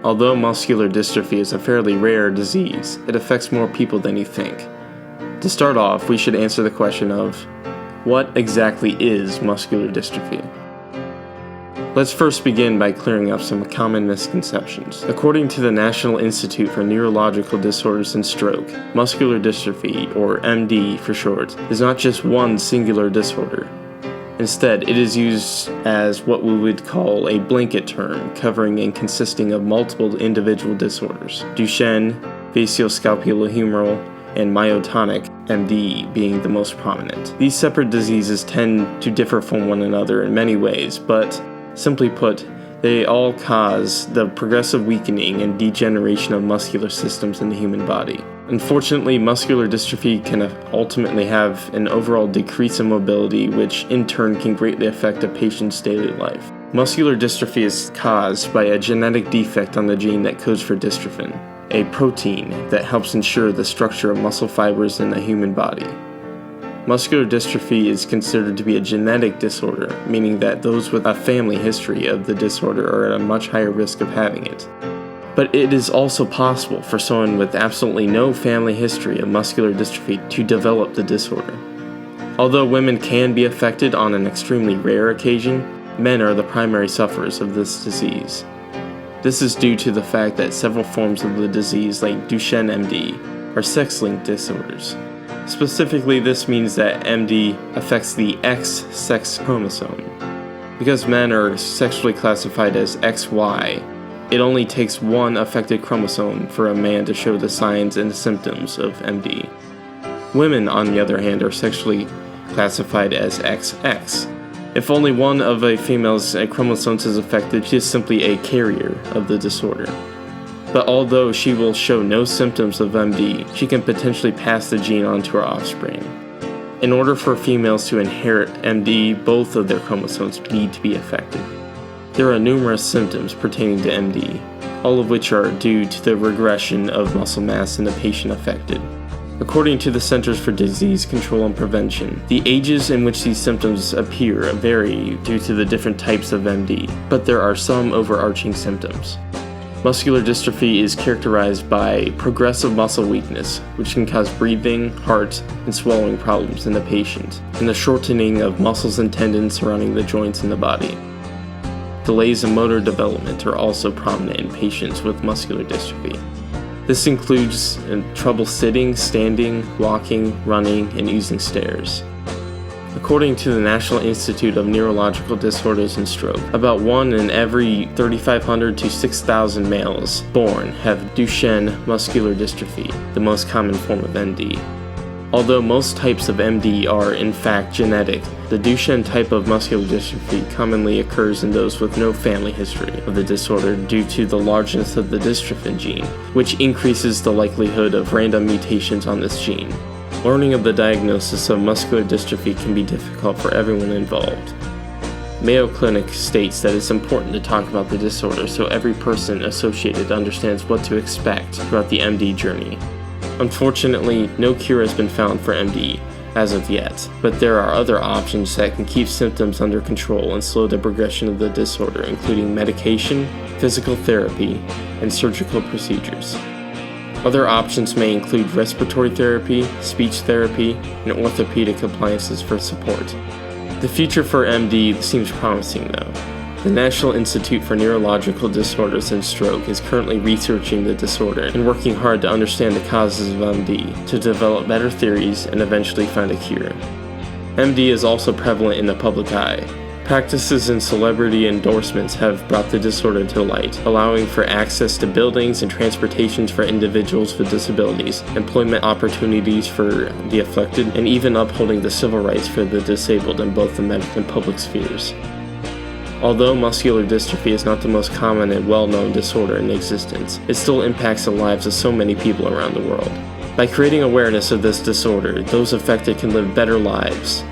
Although muscular dystrophy is a fairly rare disease, it affects more people than you think. To start off, we should answer the question of, what exactly is muscular dystrophy? Let's first begin by clearing up some common misconceptions. According to the National Institute for Neurological Disorders and Stroke, muscular dystrophy, or MD for short, is not just one singular disorder. Instead, it is used as what we would call a blanket term, covering and consisting of multiple individual disorders, Duchenne, facioscapulohumeral, and myotonic MD being the most prominent. These separate diseases tend to differ from one another in many ways, but simply put, they all cause the progressive weakening and degeneration of muscular systems in the human body. Unfortunately, muscular dystrophy can ultimately have an overall decrease in mobility, which in turn can greatly affect a patient's daily life. Muscular dystrophy is caused by a genetic defect on the gene that codes for dystrophin, a protein that helps ensure the structure of muscle fibers in the human body. Muscular dystrophy is considered to be a genetic disorder, meaning that those with a family history of the disorder are at a much higher risk of having it. But it is also possible for someone with absolutely no family history of muscular dystrophy to develop the disorder. Although women can be affected on an extremely rare occasion, men are the primary sufferers of this disease. This is due to the fact that several forms of the disease, like Duchenne MD, are sex-linked disorders. Specifically, this means that MD affects the X sex chromosome. Because men are sexually classified as XY, it only takes one affected chromosome for a man to show the signs and symptoms of MD. Women, on the other hand, are sexually classified as XX. If only one of a female's chromosomes is affected, she is simply a carrier of the disorder. But although she will show no symptoms of MD, she can potentially pass the gene on to her offspring. In order for females to inherit MD, both of their chromosomes need to be affected. There are numerous symptoms pertaining to MD, all of which are due to the regression of muscle mass in the patient affected. According to the Centers for Disease Control and Prevention, the ages in which these symptoms appear vary due to the different types of MD, but there are some overarching symptoms. Muscular dystrophy is characterized by progressive muscle weakness, which can cause breathing, heart, and swallowing problems in the patient, and the shortening of muscles and tendons surrounding the joints in the body. Delays in motor development are also prominent in patients with muscular dystrophy. This includes trouble sitting, standing, walking, running, and using stairs. According to the National Institute of Neurological Disorders and Stroke, about 1 in every 3,500 to 6,000 males born have Duchenne muscular dystrophy, the most common form of MD. Although most types of MD are in fact genetic, the Duchenne type of muscular dystrophy commonly occurs in those with no family history of the disorder due to the largeness of the dystrophin gene, which increases the likelihood of random mutations on this gene. Learning of the diagnosis of muscular dystrophy can be difficult for everyone involved. Mayo Clinic states that it's important to talk about the disorder so every person associated understands what to expect throughout the MD journey. Unfortunately, no cure has been found for MD as of yet, but there are other options that can keep symptoms under control and slow the progression of the disorder, including medication, physical therapy, and surgical procedures. Other options may include respiratory therapy, speech therapy, and orthopedic appliances for support. The future for MD seems promising though. The National Institute for Neurological Disorders and Stroke is currently researching the disorder and working hard to understand the causes of MD, to develop better theories and eventually find a cure. MD is also prevalent in the public eye. Practices and celebrity endorsements have brought the disorder to light, allowing for access to buildings and transportations for individuals with disabilities, employment opportunities for the afflicted, and even upholding the civil rights for the disabled in both the medical and public spheres. Although muscular dystrophy is not the most common and well-known disorder in existence, it still impacts the lives of so many people around the world. By creating awareness of this disorder, those affected can live better lives.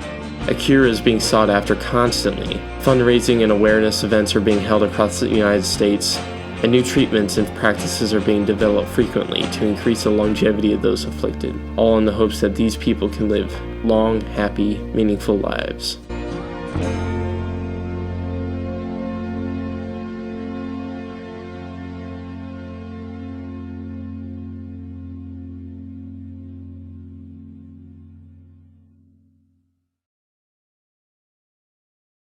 A cure is being sought after constantly. Fundraising and awareness events are being held across the United States, and new treatments and practices are being developed frequently to increase the longevity of those afflicted, all in the hopes that these people can live long, happy, meaningful lives.